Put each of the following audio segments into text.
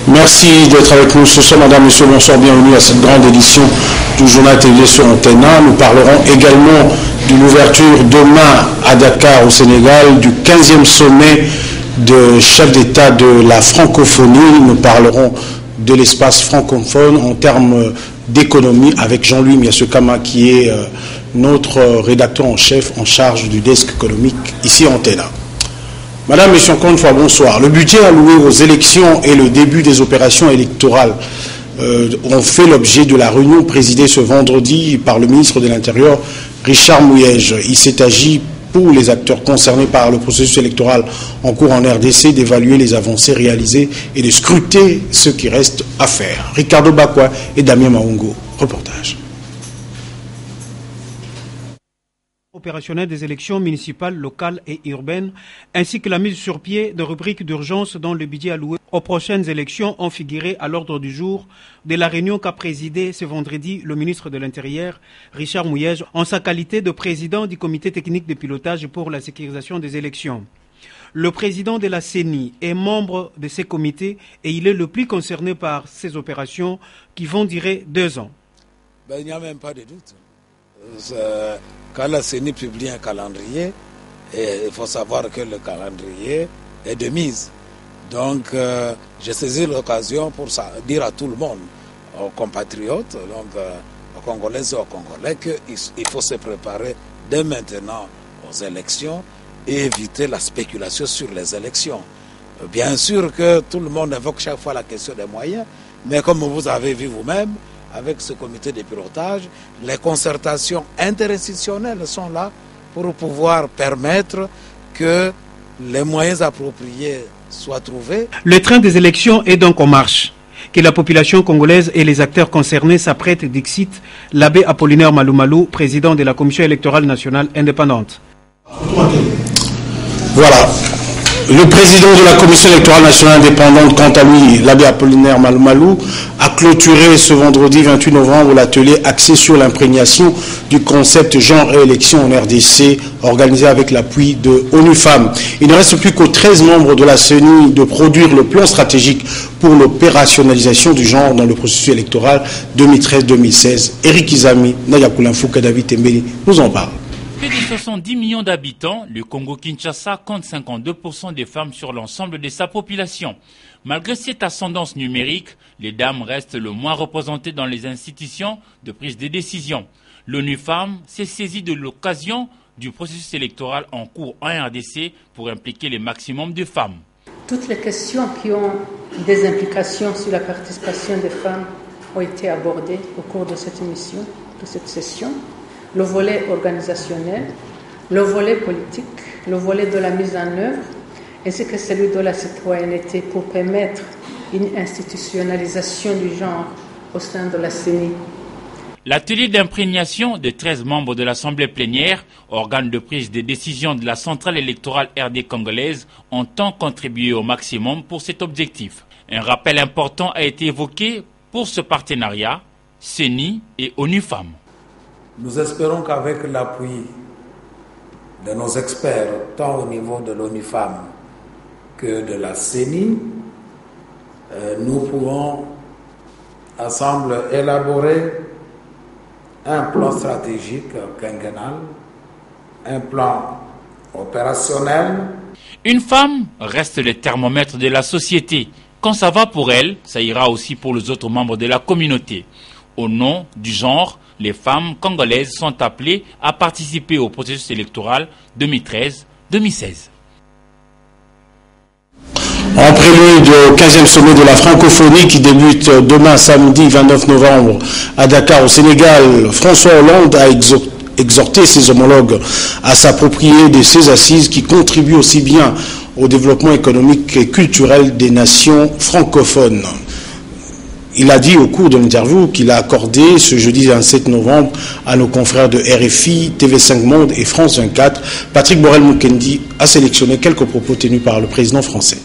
Merci d'être avec nous ce soir, madame, monsieur, bonsoir, bienvenue à cette grande édition du journal télévisé sur Antenne 1. Nous parlerons également de l'ouverture demain à Dakar, au Sénégal, du 15e sommet de chefs d'État de la francophonie. Nous parlerons de l'espace francophone en termes d'économie avec Jean-Louis Miassekama, qui est notre rédacteur en chef en charge du desk économique ici à Antenne 1. Madame, Monsieur, encore une fois, bonsoir. Le budget alloué aux élections et le début des opérations électorales ont fait l'objet de la réunion présidée ce vendredi par le ministre de l'Intérieur, Richard Mouyej. Il s'est agi pour les acteurs concernés par le processus électoral en cours en RDC d'évaluer les avancées réalisées et de scruter ce qui reste à faire. Ricardo Bakwa et Damien Maungo, reportage. Opérationnel des élections municipales, locales et urbaines, ainsi que la mise sur pied de rubriques d'urgence dont le budget alloué aux prochaines élections ont figuré à l'ordre du jour de la réunion qu'a présidée ce vendredi le ministre de l'Intérieur, Richard Mouyej, en sa qualité de président du comité technique de pilotage pour la sécurisation des élections. Le président de la CENI est membre de ces comités et il est le plus concerné par ces opérations qui vont durer 2 ans. Il n'y a même pas de doute. Quand la CENI publie un calendrier, il faut savoir que le calendrier est de mise. Donc, j'ai saisi l'occasion pour dire à tout le monde, aux compatriotes, donc, aux Congolaises et aux Congolais, qu'il faut se préparer dès maintenant aux élections et éviter la spéculation sur les élections. Bien sûr que tout le monde évoque chaque fois la question des moyens, mais comme vous avez vu vous-même, avec ce comité de pilotage, les concertations interinstitutionnelles sont là pour pouvoir permettre que les moyens appropriés soient trouvés. Le train des élections est donc en marche. Que la population congolaise et les acteurs concernés s'apprêtent, dixit l'abbé Apollinaire Malumalou, président de la Commission électorale nationale indépendante. Voilà. Le président de la Commission électorale nationale indépendante, quant à lui, l'abbé Apollinaire Malumalou, a clôturé ce vendredi 28 novembre l'atelier axé sur l'imprégnation du concept genre et élection en RDC, organisé avec l'appui de ONU Femmes. Il ne reste plus qu'aux 13 membres de la CENI de produire le plan stratégique pour l'opérationnalisation du genre dans le processus électoral 2013-2016. Eric Izami, Nayakula Fouka, David Tembeli nous en parle. Plus de 70 millions d'habitants, le Congo-Kinshasa compte 52% des femmes sur l'ensemble de sa population. Malgré cette ascendance numérique, les dames restent le moins représentées dans les institutions de prise de décision. L'ONU Femmes s'est saisie de l'occasion du processus électoral en cours en RDC pour impliquer le maximum de femmes. Toutes les questions qui ont des implications sur la participation des femmes ont été abordées au cours de cette émission, de cette session. Le volet organisationnel, le volet politique, le volet de la mise en œuvre, ainsi que celui de la citoyenneté pour permettre une institutionnalisation du genre au sein de la CENI. L'atelier d'imprégnation des 13 membres de l'Assemblée plénière, organe de prise de décision de la centrale électorale RD congolaise, entend contribuer au maximum pour cet objectif. Un rappel important a été évoqué pour ce partenariat, CENI et ONU Femmes. Nous espérons qu'avec l'appui de nos experts, tant au niveau de l'ONU Femmes que de la CENI, nous pouvons ensemble élaborer un plan stratégique quinquennal, un plan opérationnel. Une femme reste le thermomètre de la société. Quand ça va pour elle, ça ira aussi pour les autres membres de la communauté. Au nom du genre, les femmes congolaises sont appelées à participer au processus électoral 2013-2016. En prélude au 15e sommet de la francophonie qui débute demain samedi 29 novembre à Dakar au Sénégal, François Hollande a exhorté ses homologues à s'approprier de ces assises qui contribuent aussi bien au développement économique et culturel des nations francophones. Il a dit au cours de l'interview qu'il a accordé ce jeudi 27 novembre à nos confrères de RFI, TV5 Monde et France 24. Patrick Borel-Mukendi a sélectionné quelques propos tenus par le président français.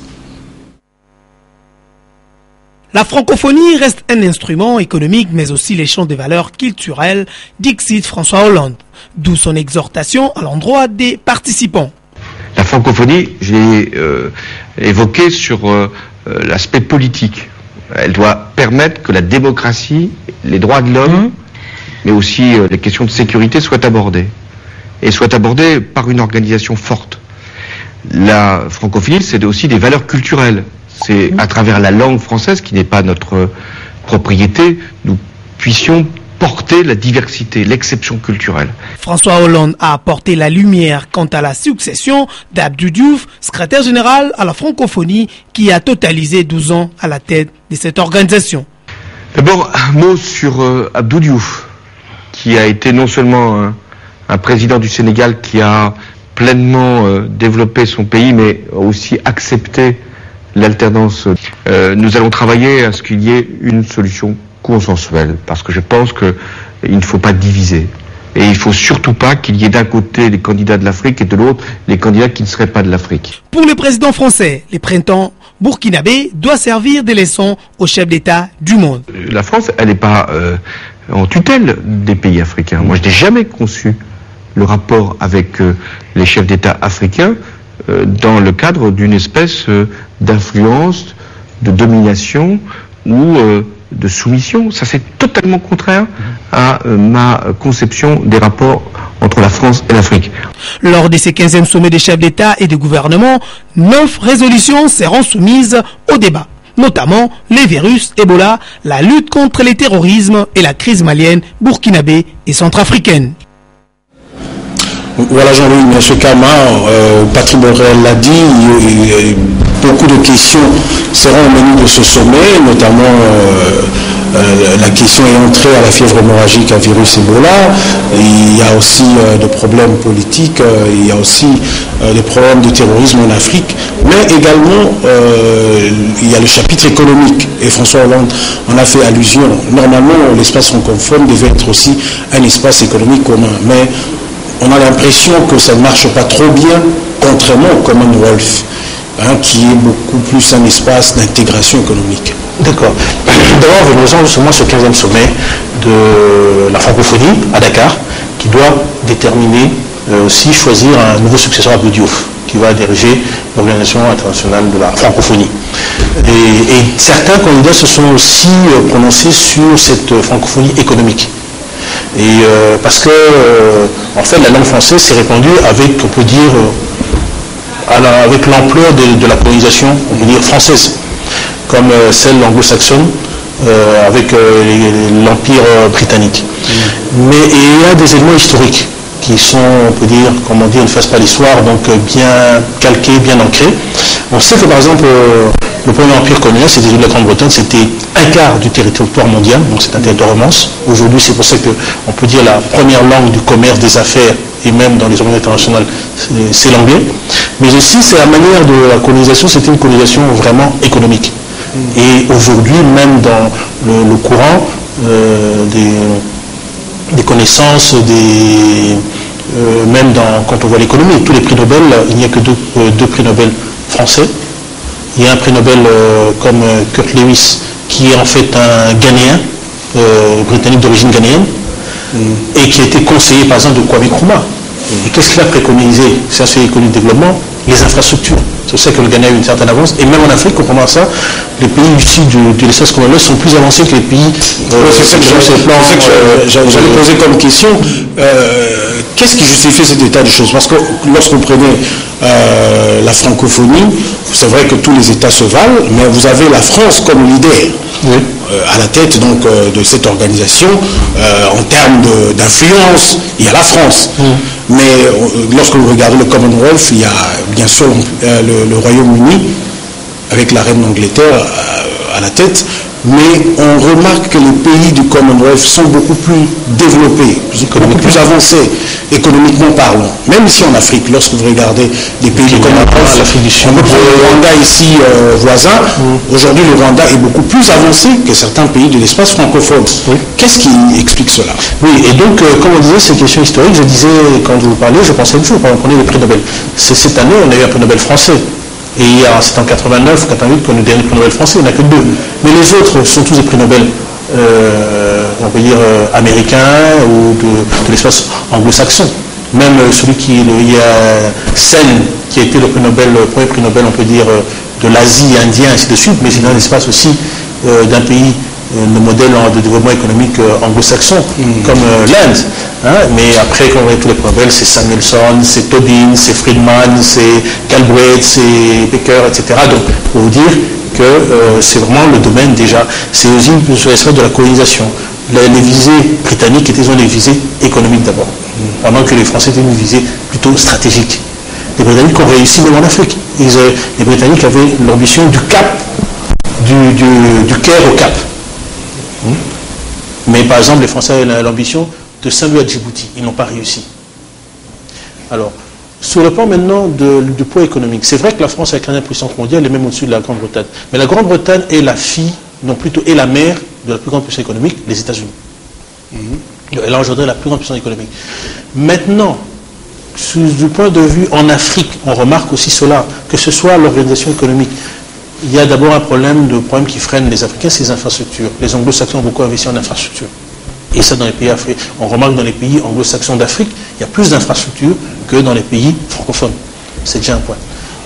La francophonie reste un instrument économique, mais aussi l'échange de valeurs culturelles, dixit François Hollande, d'où son exhortation à l'endroit des participants. La francophonie, je l'ai évoqué sur l'aspect politique. Elle doit permettre que la démocratie, les droits de l'homme, mais aussi les questions de sécurité soient abordées. Et soient abordées par une organisation forte. La francophonie, c'est aussi des valeurs culturelles. C'est à travers la langue française, qui n'est pas notre propriété, nous puissions porter la diversité, l'exception culturelle. François Hollande a apporté la lumière quant à la succession d'Abdou Diouf, secrétaire général à la francophonie, qui a totalisé 12 ans à la tête de cette organisation. D'abord, un mot sur Abdou Diouf, qui a été non seulement un président du Sénégal qui a pleinement développé son pays, mais aussi accepté l'alternance. Nous allons travailler à ce qu'il y ait une solution consensuelle, parce que je pense qu'il ne faut pas diviser. Et il ne faut surtout pas qu'il y ait d'un côté les candidats de l'Afrique et de l'autre les candidats qui ne seraient pas de l'Afrique. Pour le président français, les printemps burkinabé doit servir de leçon aux chefs d'État du monde. La France, elle n'est pas en tutelle des pays africains. Moi, je n'ai jamais conçu le rapport avec les chefs d'État africains dans le cadre d'une espèce d'influence, de domination ou de soumission. Ça, c'est totalement contraire à ma conception des rapports entre la France et l'Afrique. Lors de ces 15e sommets des chefs d'État et de gouvernement, 9 résolutions seront soumises au débat, notamment les virus, Ebola, la lutte contre le terrorisme et la crise malienne, burkinabé et centrafricaine. Voilà Jean-Louis, M. Kama, Patrick Borrell l'a dit, beaucoup de questions seront au menu de ce sommet, notamment la question ayant trait à la fièvre hémorragique à virus Ebola. Il y a aussi des problèmes politiques, il y a aussi des problèmes de terrorisme en Afrique, mais également il y a le chapitre économique, et François Hollande en a fait allusion. Normalement, l'espace francophone devait être aussi un espace économique commun, mais on a l'impression que ça ne marche pas trop bien, contrairement au Commonwealth, qui est beaucoup plus un espace d'intégration économique. D'accord. D'abord, venons-en justement à ce 15e sommet de la francophonie à Dakar, qui doit déterminer aussi choisir un nouveau successeur à Abdou Diouf, qui va diriger l'Organisation internationale de la francophonie. Et certains candidats se sont aussi prononcés sur cette francophonie économique. Et parce que en fait la langue française s'est répandue avec, on peut dire, avec l'ampleur de la colonisation, on peut dire française, comme celle anglo-saxonne avec l'Empire britannique. Mais il y a des éléments historiques qui sont, on peut dire, comment dire, ne fassent pas l'histoire, donc bien calqués, bien ancrés. On sait que par exemple le premier empire colonial, c'était de la Grande-Bretagne, c'était un quart du territoire mondial, donc c'est un territoire immense. Aujourd'hui, c'est pour ça qu'on peut dire la première langue du commerce, des affaires, et même dans les organisations internationales, c'est l'anglais. Mais aussi, c'est la manière de la colonisation, c'était une colonisation vraiment économique. Et aujourd'hui, même dans le courant des connaissances, même quand on voit l'économie, tous les prix Nobel, il n'y a que deux prix Nobel français. Il y a un prix Nobel comme Kurt Lewis, qui est en fait un Ghanéen, britannique d'origine ghanéenne, et qui a été conseiller par exemple de Kwame Nkrumah. Et qu'est-ce qu'il a préconisé? C'est un sujet économique de développement, les infrastructures. C'est pour ça que le Ghana a eu une certaine avance. Et même en Afrique, contrairement à ça, les pays issus de l'espace communautaire sont plus avancés que les pays. J'allais poser comme question, qu'est-ce qui justifie cet état de choses? Parce que lorsqu'on prenait la francophonie, c'est vrai que tous les États se valent, mais vous avez la France comme leader. Oui. À la tête donc de cette organisation, en termes d'influence, il y a la France. Mais lorsque vous regardez le Commonwealth, il y a bien sûr le Royaume-Uni, avec la reine d'Angleterre à la tête, mais on remarque que les pays du Commonwealth sont beaucoup plus développés, beaucoup plus avancés, économiquement parlant. Même ici en Afrique, lorsque vous regardez des pays du Commonwealth, l'Afrique du Sud, on peut prendre le Rwanda ici voisin, aujourd'hui le Rwanda est beaucoup plus avancé que certains pays de l'espace francophone. Oui. Qu'est-ce qui explique cela? Oui, et donc, comme on disait, ces questions historiques, je disais, quand je vous parlais, je pensais une chose, quand on prenait les prix Nobel. C'est cette année, on a eu un prix Nobel français. Et c'est en 89, 88 qu'on a eu le dernier prix Nobel français, il n'y en a que 2. Mais les autres sont tous des prix Nobel, on peut dire américains ou de l'espace anglo-saxon. Même celui il y a Sen, qui a été le prix Nobel, le premier prix Nobel, on peut dire, de l'Asie, indien, ainsi de suite, mais c'est dans l'espace aussi d'un pays, le modèle de développement économique anglo-saxon, comme l'Inde. Hein, mais après, quand on voit tous les problèmes, c'est Samuelson, c'est Tobin, c'est Friedman, c'est Galbraith, c'est Becker, etc. Donc, pour vous dire que c'est vraiment le domaine déjà, c'est aussi sur l'espace de la colonisation. Les visées britanniques étaient des visées économiques d'abord, pendant que les Français étaient une visée plutôt stratégique. Les Britanniques ont réussi même en Afrique. Les Britanniques avaient l'ambition du Cap, du Caire au Cap. Mais par exemple, les Français avaient l'ambition de Saint-Louis à Djibouti. Ils n'ont pas réussi. Alors, sur le plan maintenant du poids économique, c'est vrai que la France est la quatrième puissance mondiale, elle est même au-dessus de la Grande-Bretagne. Mais la Grande-Bretagne est la fille, non plutôt est la mère de la plus grande puissance économique, les États-Unis. Elle a engendré la plus grande puissance économique. Maintenant, du point de vue en Afrique, on remarque aussi cela, que ce soit l'organisation économique. Il y a d'abord un problème qui freine les Africains, c'est les infrastructures. Les Anglo-Saxons ont beaucoup investi en infrastructures. Et ça, dans les pays africains, on remarque dans les pays anglo-saxons d'Afrique, il y a plus d'infrastructures que dans les pays francophones. C'est déjà un point.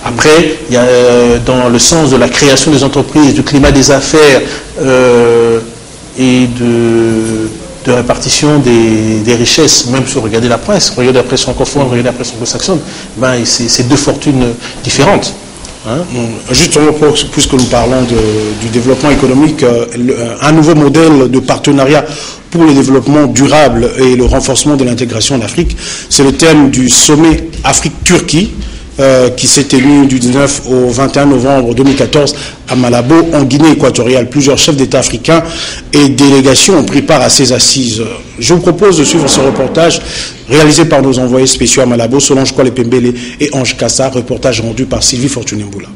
Après, il y a dans le sens de la création des entreprises, du climat des affaires et de répartition des richesses, même si vous regardez la presse, regardez la presse francophone, regardez la presse anglo-saxonne, ben, c'est deux fortunes différentes. Hein? Justement, puisque nous parlons du développement économique, un nouveau modèle de partenariat pour le développement durable et le renforcement de l'intégration en Afrique, c'est le thème du sommet Afrique-Turquie qui s'est tenu du 19 au 21 novembre 2014 à Malabo, en Guinée équatoriale. Plusieurs chefs d'État africains et délégations ont pris part à ces assises. Je vous propose de suivre ce reportage réalisé par nos envoyés spéciaux à Malabo, Solange Kwale Pembele et Ange Kassa, reportage rendu par Sylvie Fortuné-Mboula.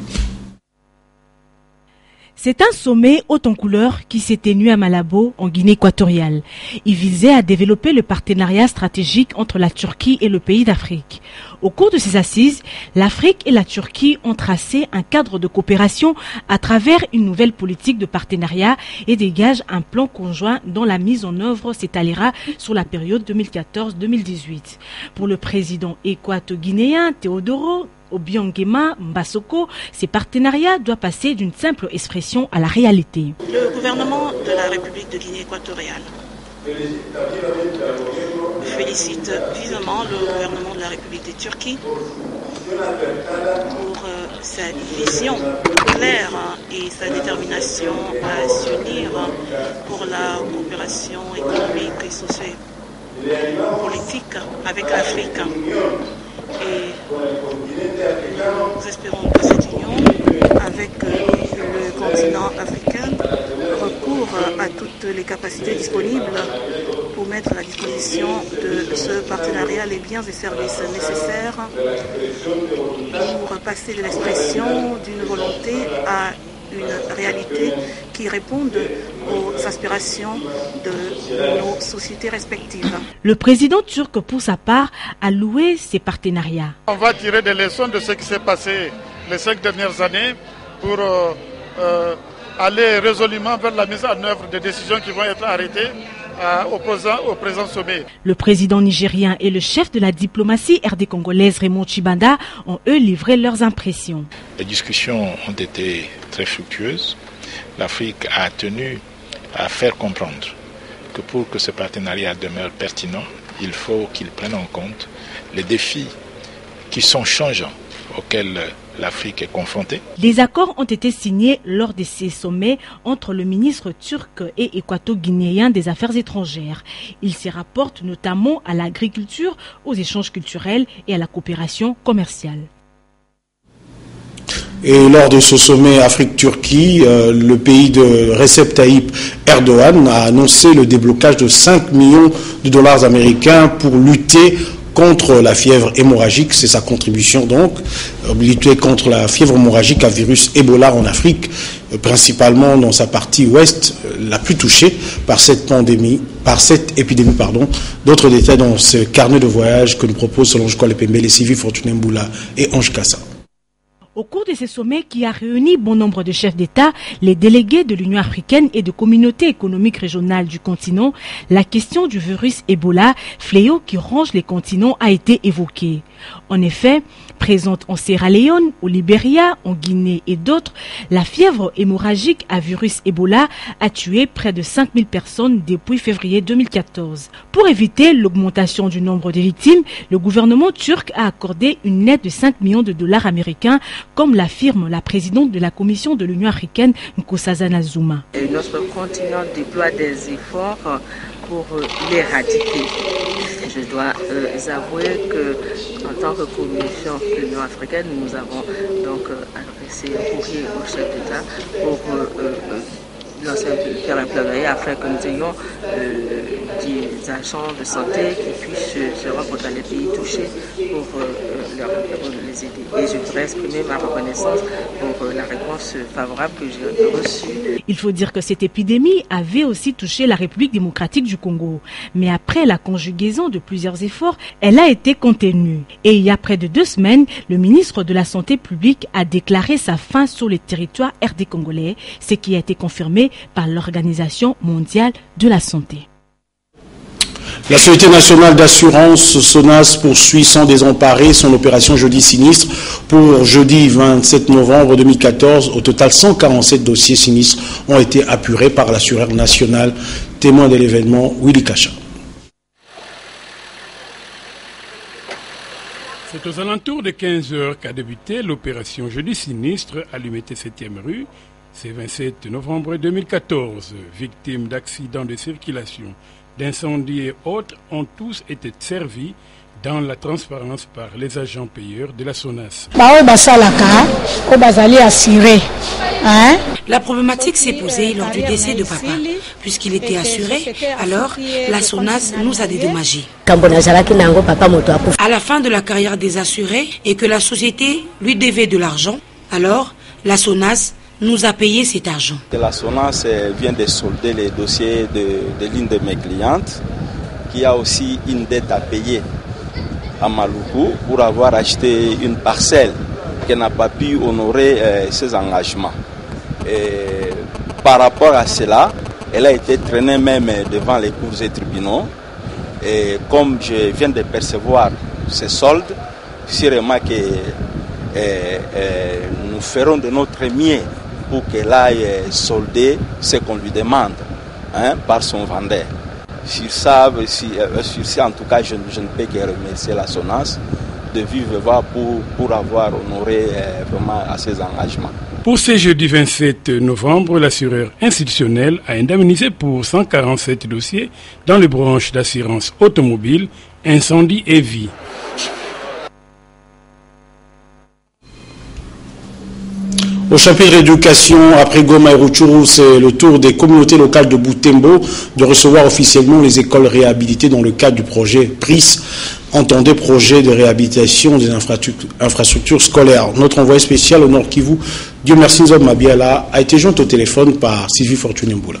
C'est un sommet haut en couleur qui s'est tenu à Malabo, en Guinée équatoriale. Il visait à développer le partenariat stratégique entre la Turquie et le pays d'Afrique. Au cours de ces assises, l'Afrique et la Turquie ont tracé un cadre de coopération à travers une nouvelle politique de partenariat et dégagent un plan conjoint dont la mise en œuvre s'étalera sur la période 2014-2018. Pour le président équato-guinéen Teodoro Obiangema Mbassoko, ces partenariats doivent passer d'une simple expression à la réalité. Le gouvernement de la République de Guinée équatoriale félicite vivement le gouvernement de la République de Turquie pour sa vision claire et sa détermination à s'unir pour la coopération économique et socio-politique avec l'Afrique. Et nous espérons que cette union avec le continent africain recourt à toutes les capacités disponibles pour mettre à la disposition de ce partenariat les biens et services nécessaires pour passer de l'expression d'une volonté à une réalité qui réponde aux aspirations de nos sociétés respectives. Le président turc, pour sa part, a loué ces partenariats. On va tirer des leçons de ce qui s'est passé les 5 dernières années pour aller résolument vers la mise en œuvre des décisions qui vont être arrêtées au présent sommet. Le président nigérien et le chef de la diplomatie RD congolaise Raymond Tchibanda ont eux livré leurs impressions. Les discussions ont été très fructueuses. L'Afrique a tenu à faire comprendre que pour que ce partenariat demeure pertinent, il faut qu'il prenne en compte les défis qui sont changeants auxquels l'Afrique est confrontée. Les accords ont été signés lors de ces sommets entre le ministre turc et équato-guinéen des Affaires étrangères. Ils se rapportent notamment à l'agriculture, aux échanges culturels et à la coopération commerciale. Et lors de ce sommet Afrique-Turquie, le pays de Recep Tayyip Erdogan a annoncé le déblocage de 5 millions de dollars américains pour lutter contre la fièvre hémorragique. C'est sa contribution donc, lutter contre la fièvre hémorragique à virus Ebola en Afrique, principalement dans sa partie ouest, la plus touchée par cette épidémie. D'autres détails dans ce carnet de voyage que nous proposent Solange Kwale Pembele, Sylvie Fortuné-Mboula et Ange Kassa. Au cours de ce sommet qui a réuni bon nombre de chefs d'État, les délégués de l'Union africaine et de communautés économiques régionales du continent, la question du virus Ebola, fléau qui ronge les continents, a été évoquée. En effet, Présente en Sierra Leone, au Libéria, en Guinée et d'autres, la fièvre hémorragique à virus Ebola a tué près de 5000 personnes depuis février 2014. Pour éviter l'augmentation du nombre de victimes, le gouvernement turc a accordé une aide de 5 millions de dollars américains, comme l'affirme la présidente de la Commission de l'Union africaine, Nkosazana Zuma. Notre continent déploie des efforts pour l'éradiquer. Je dois avouer que, en tant que Commission de l'Union africaine, nous avons donc adressé un courrier au chef d'État pour faire un plaidoyer afin que nous ayons des agents de santé qui puissent se rendre dans les pays touchés pour les aider. Et je voudrais exprimer ma reconnaissance pour la réponse favorable que j'ai reçue. Il faut dire que cette épidémie avait aussi touché la République démocratique du Congo. Mais après la conjugaison de plusieurs efforts, elle a été contenue. Et il y a près de 2 semaines, le ministre de la Santé publique a déclaré sa fin sur le territoire RD congolais, ce qui a été confirmé par l'Organisation mondiale de la santé. La Société nationale d'assurance SONAS poursuit sans désemparer son opération Jeudi sinistre pour jeudi 27 novembre 2014. Au total, 147 dossiers sinistres ont été apurés par l'assureur national. Témoin de l'événement, Willy Kacha. C'est aux alentours de 15 h qu'a débuté l'opération Jeudi sinistre à l'Unité 7e rue. C'est 27 novembre 2014. Victimes d'accidents de circulation, d'incendies et autres ont tous été servis dans la transparence par les agents payeurs de la SONAS. La problématique s'est posée lors du décès de papa. Puisqu'il était assuré, alors la SONAS nous a dédommagés. À la fin de la carrière des assurés et que la société lui devait de l'argent, alors la SONAS nous a payé cet argent. La SONAS vient de solder les dossiers de l'une de mes clientes qui a aussi une dette à payer à Maluku pour avoir acheté une parcelle qui n'a pas pu honorer ses engagements. Et par rapport à cela, elle a été traînée même devant les cours et tribunaux. Et comme je viens de percevoir ces soldes, sûrement que nous ferons de notre mieux pour qu'elle aille solder ce qu'on lui demande par son vendeur. Sur ça, en tout cas, je ne peux que remercier la SONAS de vive voix pour avoir honoré vraiment à ses engagements. Pour ce jeudi 27 novembre, l'assureur institutionnel a indemnisé pour 147 dossiers dans les branches d'assurance automobile, incendie et vie. Au chapitre éducation, après Goma et Rutshuru, c'est le tour des communautés locales de Butembo de recevoir officiellement les écoles réhabilitées dans le cadre du projet PRIS, entendez projet de réhabilitation des infrastructures scolaires. Notre envoyé spécial au Nord Kivu, Dieu merci Nzob Mabiala, a été joint au téléphone par Sylvie Fortuné Mboula.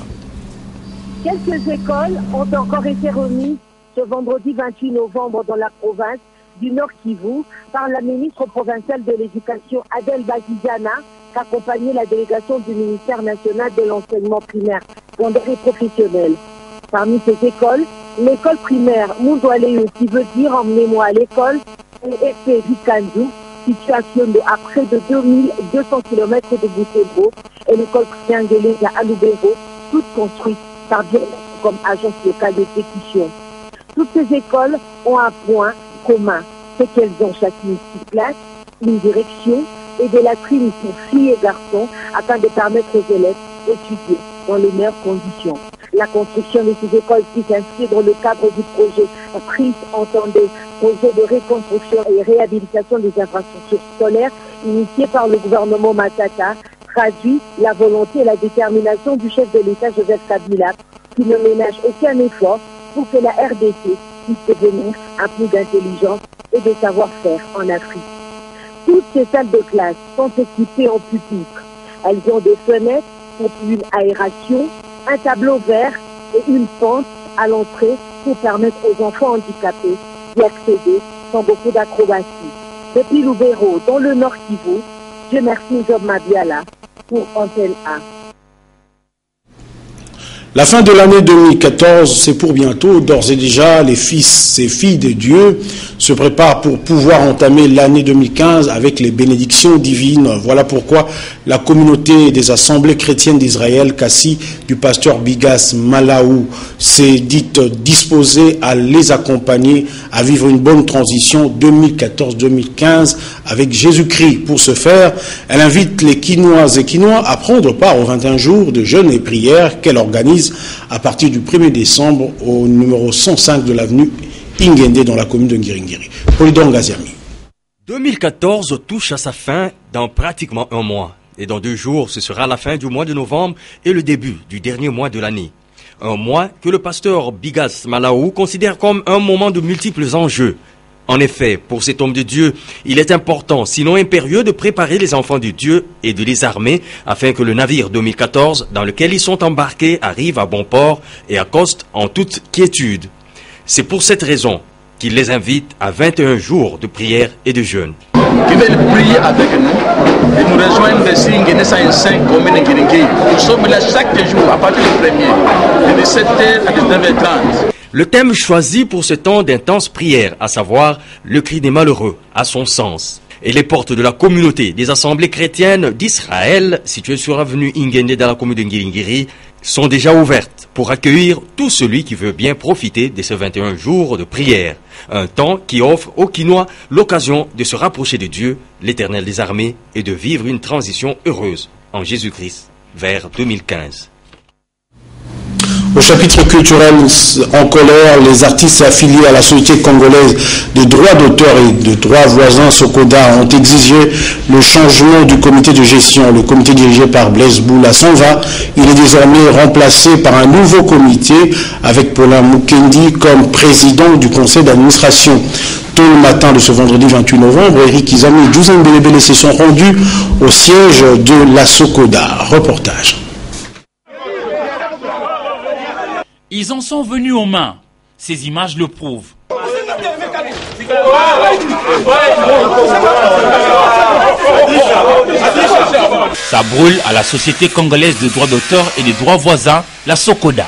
Quelques écoles ont encore été remises ce vendredi 28 novembre dans la province du Nord Kivu par la ministre provinciale de l'Éducation Adèle Bazizana, qui accompagnait la délégation du ministère national de l'enseignement primaire, secondaire et professionnel. Parmi ces écoles, l'école primaire Mundwaleo, qui veut dire emmenez-moi à l'école, et Epe Vikandu, situation à près de 2200 km de Butembo, et l'école primaire anglaise à Alubero, toutes construites par Bien comme agence locale d'exécution. Toutes ces écoles ont un point commun, c'est qu'elles ont chacune 6 classes, une direction et des latrines pour filles et garçons afin de permettre aux élèves d'étudier dans les meilleures conditions. La construction de ces écoles qui s'inscrit dans le cadre du projet PRIS, entendez, projet de reconstruction et réhabilitation des infrastructures scolaires initié par le gouvernement Matata, traduit la volonté et la détermination du chef de l'État Joseph Kabila, qui ne ménage aucun effort pour que la RDC puisse devenir un peu d'intelligence et de savoir-faire en Afrique. Toutes ces salles de classe sont équipées en pupitres. Elles ont des fenêtres pour une aération, un tableau vert et une pente à l'entrée pour permettre aux enfants handicapés d'y accéder sans beaucoup d'acrobatie. Depuis Lubero, dans le Nord Kivu, Dieu merci Job Mabiala pour Antenne A. La fin de l'année 2014, c'est pour bientôt. D'ores et déjà, les fils et filles de Dieu se préparent pour pouvoir entamer l'année 2015 avec les bénédictions divines. Voilà pourquoi la communauté des assemblées chrétiennes d'Israël, Kassi, du pasteur Bigas Malaou, s'est dite disposée à les accompagner à vivre une bonne transition 2014-2015 avec Jésus-Christ. Pour ce faire, elle invite les Quinoises et Quinois à prendre part aux 21 jours de jeûne et prière qu'elle organise à partir du 1er décembre au numéro 105 de l'avenue Ingende dans la commune de Ngiringiri. Polydor Ngaziami. 2014 touche à sa fin dans pratiquement un mois. Et dans 2 jours, ce sera la fin du mois de novembre et le début du dernier mois de l'année. Un mois que le pasteur Bigas Malaou considère comme un moment de multiples enjeux. En effet, pour cet homme de Dieu, il est important, sinon impérieux, de préparer les enfants de Dieu et de les armer afin que le navire 2014 dans lequel ils sont embarqués arrive à bon port et accoste en toute quiétude. C'est pour cette raison qu'il les invite à 21 jours de prière et de jeûne. Qui veulent prier avec nous et nous rejoindre ici en 5 communes de Ngiringiri. Nous sommes là chaque jour à partir du 1er, de 17h à 19h30. Le thème choisi pour ce temps d'intense prière, à savoir le cri des malheureux, a son sens. Et les portes de la communauté des assemblées chrétiennes d'Israël, situées sur l'avenue Ingende dans la commune de Ngiringiri, sont déjà ouvertes pour accueillir tout celui qui veut bien profiter de ces 21 jours de prière. Un temps qui offre aux Quinois l'occasion de se rapprocher de Dieu, l'Éternel des armées, et de vivre une transition heureuse en Jésus-Christ vers 2015. Au chapitre culturel en colère, les artistes affiliés à la Société congolaise de droits d'auteur et de droits voisins Sokoda ont exigé le changement du comité de gestion. Le comité dirigé par Blaise Boula s'en va. Il est désormais remplacé par un nouveau comité avec Paulin Mukendi comme président du conseil d'administration. Tôt le matin de ce vendredi 28 novembre, Eric Izami et Djouzan Belebele se sont rendus au siège de la Sokoda. Reportage. Ils en sont venus aux mains. Ces images le prouvent. Ça brûle à la Société congolaise de droits d'auteur et des droits voisins, la Sokoda.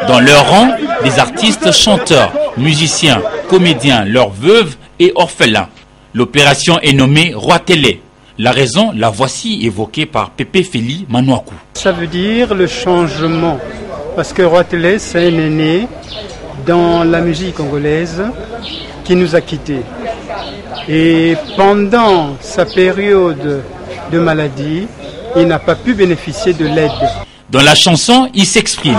Dans leur rang, des artistes chanteurs, musiciens, comédiens, leurs veuves et orphelins. L'opération est nommée Roi Télé. La raison, la voici évoquée par Pépé Feli Manouakou. Ça veut dire le changement, parce que Roi Télé, c'est un aîné dans la musique congolaise qui nous a quittés. Et pendant sa période de maladie, il n'a pas pu bénéficier de l'aide. Dans la chanson, il s'exprime.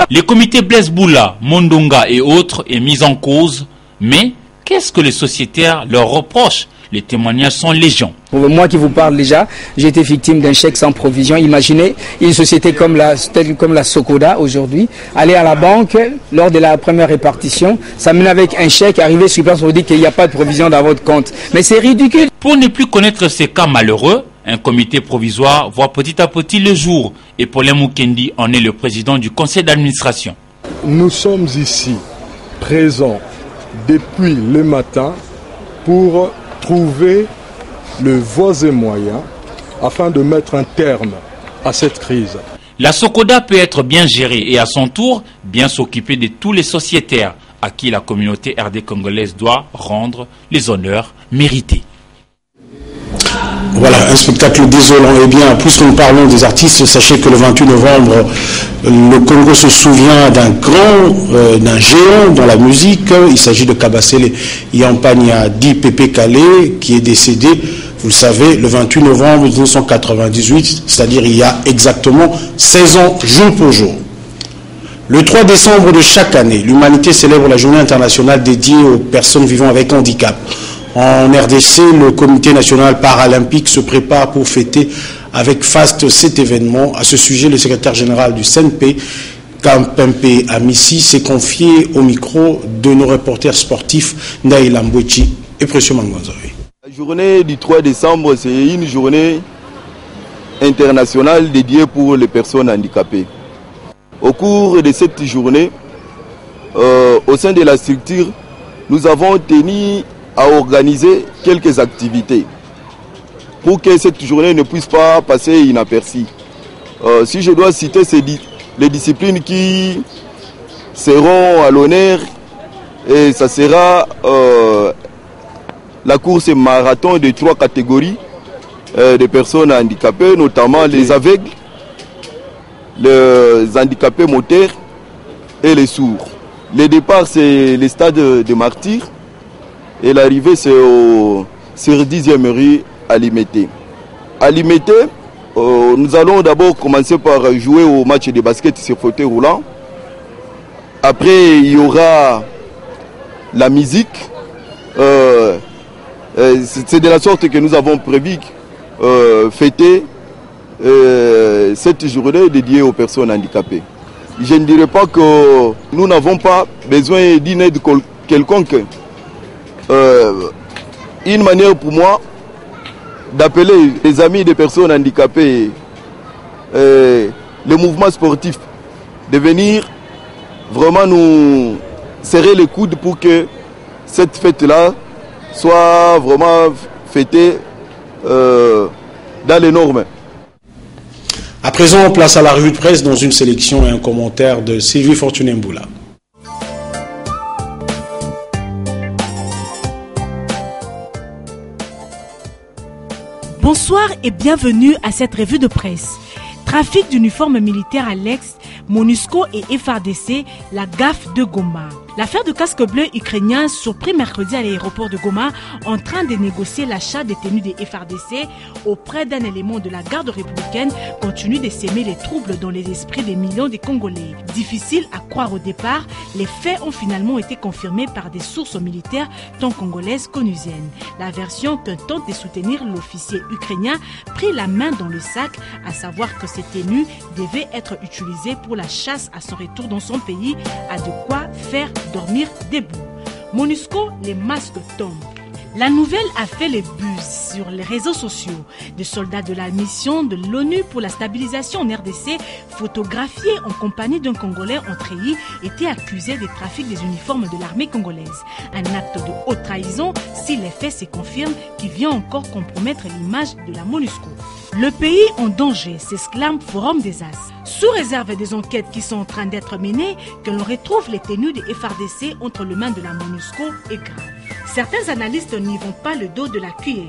Les comités Blaise Boula, Mondonga et autres est mis en cause, mais qu'est-ce que les sociétaires leur reprochent? Les témoignages sont légion. Moi qui vous parle déjà, j'ai été victime d'un chèque sans provision. Imaginez une société comme la Sokoda aujourd'hui, aller à la banque lors de la première répartition, s'amener avec un chèque, arriver sur place pour dire qu'il n'y a pas de provision dans votre compte. Mais c'est ridicule. Pour ne plus connaître ces cas malheureux, un comité provisoire voit petit à petit le jour et Paulin Mukendi en est le président du conseil d'administration. Nous sommes ici présents depuis le matin pour trouver le voies et moyens afin de mettre un terme à cette crise. La Sokoda peut être bien gérée et à son tour bien s'occuper de tous les sociétaires à qui la communauté RD congolaise doit rendre les honneurs mérités. Voilà, un spectacle désolant. Eh bien, puisque nous parlons des artistes, sachez que le 28 novembre, le Congo se souvient d'un géant dans la musique. Il s'agit de Kabasele Yampanya Di Pepe Kale, qui est décédé, vous le savez, le 28 novembre 1998, c'est-à-dire il y a exactement 16 ans, jour pour jour. Le 3 décembre de chaque année, l'humanité célèbre la journée internationale dédiée aux personnes vivant avec handicap. En RDC, le comité national paralympique se prépare pour fêter avec faste cet événement. À ce sujet, le secrétaire général du CNP, Kampempe Amissi, s'est confié au micro de nos reporters sportifs Naïla Mbouchi et Précieux Mangonzoé. La journée du 3 décembre, c'est une journée internationale dédiée pour les personnes handicapées. Au cours de cette journée, au sein de la structure, nous avons tenu à organiser quelques activités pour que cette journée ne puisse pas passer inaperçue. Si je dois citer les disciplines qui seront à l'honneur, et ça sera la course marathon de 3 catégories de personnes handicapées, notamment les aveugles, les handicapés moteurs et les sourds. Le départ, c'est le stade de Martyrs et l'arrivée, c'est sur 10e rue à Limité. À Limité, nous allons d'abord commencer par jouer au match de basket sur fauteuil roulant. Après, il y aura la musique. C'est de la sorte que nous avons prévu fêter cette journée dédiée aux personnes handicapées. Je ne dirais pas que nous n'avons pas besoin d'une aide quelconque. Une manière pour moi d'appeler les amis des personnes handicapées, le mouvement sportif, de venir vraiment nous serrer les coudes pour que cette fête-là soit vraiment fêtée dans les normes. À présent, place à la revue de presse dans une sélection et un commentaire de Sylvie Fortuné-Mboula. Bonsoir et bienvenue à cette revue de presse. Trafic d'uniformes militaires à l'Est, MONUSCO et FARDC, la gaffe de Goma. L'affaire de casque bleu ukrainien surpris mercredi à l'aéroport de Goma en train de négocier l'achat des tenues des FARDC auprès d'un élément de la garde républicaine continue de s'aimer les troubles dans les esprits des millions de Congolais. Difficile à croire au départ, les faits ont finalement été confirmés par des sources militaires tant congolaises qu'onusiennes. La version qu'un tente de soutenir l'officier ukrainien prit la main dans le sac, à savoir que ces tenues devaient être utilisées pour la chasse à son retour dans son pays, a de quoi faire dormir debout. MONUSCO, les masques tombent. La nouvelle a fait les buzz sur les réseaux sociaux. Des soldats de la mission de l'ONU pour la stabilisation en RDC, photographiés en compagnie d'un Congolais en treillis, étaient accusés de trafic des uniformes de l'armée congolaise. Un acte de haute trahison, si les faits se confirment, qui vient encore compromettre l'image de la MONUSCO. Le pays en danger, s'exclame Forum des As. Sous réserve des enquêtes qui sont en train d'être menées, que l'on retrouve les tenues des FARDC entre les mains de la MONUSCO est grave. Certains analystes n'y vont pas le dos de la cuillère.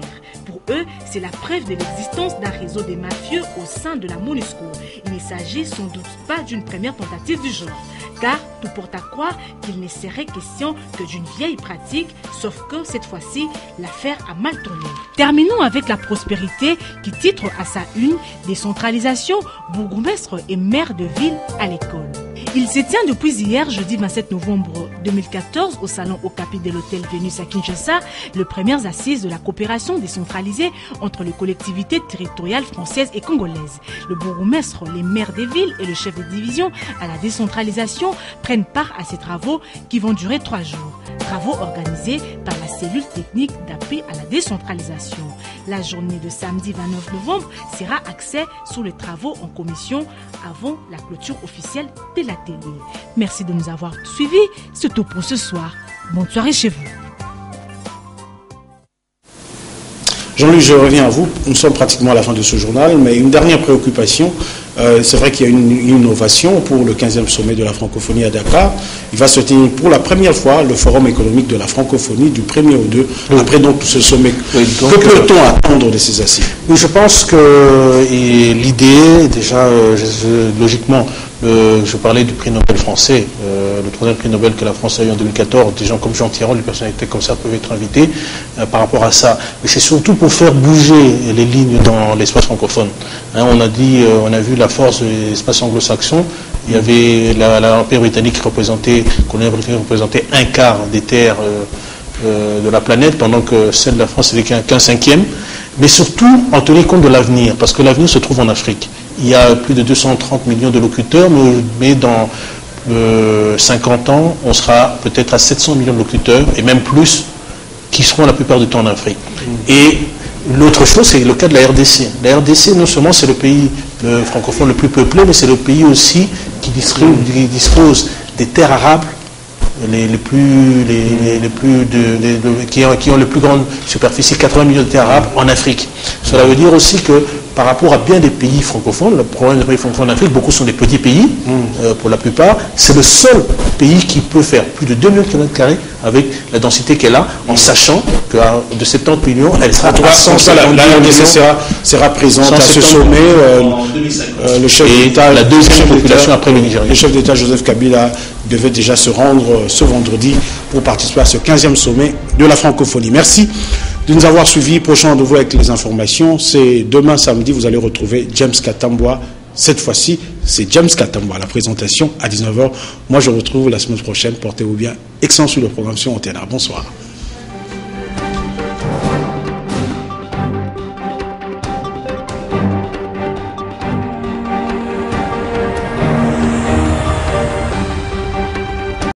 Pour eux, c'est la preuve de l'existence d'un réseau de mafieux au sein de la MONUSCO. Il ne s'agit sans doute pas d'une première tentative du genre, car tout porte à croire qu'il ne serait question que d'une vieille pratique, sauf que cette fois-ci, l'affaire a mal tourné. Terminons avec la prospérité qui titre à sa une « Décentralisation, bourgmestre et maire de ville à l'école ». Il se tient depuis hier, jeudi 27 novembre 2014, au salon Okapi de l'hôtel Vénus à Kinshasa, les premières assises de la coopération décentralisée entre les collectivités territoriales françaises et congolaises. Le bourgmestre, les maires des villes et le chef de division à la décentralisation prennent part à ces travaux qui vont durer 3 jours. Travaux organisés par la cellule technique d'appui à la décentralisation. La journée de samedi 29 novembre sera axée sur les travaux en commission avant la clôture officielle de la télé. Merci de nous avoir suivis. C'est tout pour ce soir. Bonne soirée chez vous. Jean-Luc, je reviens à vous. Nous sommes pratiquement à la fin de ce journal, mais une dernière préoccupation. C'est vrai qu'il y a une innovation pour le 15e sommet de la francophonie à Dakar. Il va se tenir pour la première fois le forum économique de la francophonie du 1er au 2, après donc ce sommet. Oui, donc, que peut-on attendre de ces assises? Oui, je pense que l'idée, déjà, logiquement, je parlais du prix Nobel français, le 3e prix Nobel que la France a eu en 2014. Des gens comme Jean Tirole, des personnalités comme ça peuvent être invitées par rapport à ça. Mais c'est surtout pour faire bouger les lignes dans l'espace francophone. On a vu la force de l'espace anglo-saxon. Il y avait l'Empire britannique qui représentait un quart des terres de la planète, pendant que celle de la France n'était qu'un cinquième. Mais surtout, en tenir compte de l'avenir, parce que l'avenir se trouve en Afrique. Il y a plus de 230 millions de locuteurs, mais dans 50 ans, on sera peut-être à 700 millions de locuteurs, et même plus, qui seront la plupart du temps en Afrique. Et L'autre chose, c'est le cas de la RDC. La RDC, non seulement c'est le pays francophone le plus peuplé, mais c'est le pays aussi qui dispose des terres arables qui ont les plus grandes superficies, 80 millions de terres arables en Afrique. Cela veut dire aussi que par rapport à bien des pays francophones, le problème des pays francophones en Afrique, beaucoup sont des petits pays, pour la plupart, c'est le seul pays qui peut faire plus de 2 millions de km² avec la densité qu'elle a, en sachant que de 70 millions, elle sera à 150 la RDC sera présente à ce sommet. Le chef d'État, la deuxième population après le Nigeria. Le chef d'État Joseph Kabila devait déjà se rendre ce vendredi pour participer à ce 15e sommet de la francophonie. Merci de nous avoir suivis. Prochain rendez-vous avec les informations, c'est demain samedi, vous allez retrouver James Katambwa. Cette fois-ci, c'est James Katambwa, la présentation à 19h. Moi, je vous retrouve la semaine prochaine. Portez-vous bien. Excellent sur le programme sur Antenne. Bonsoir.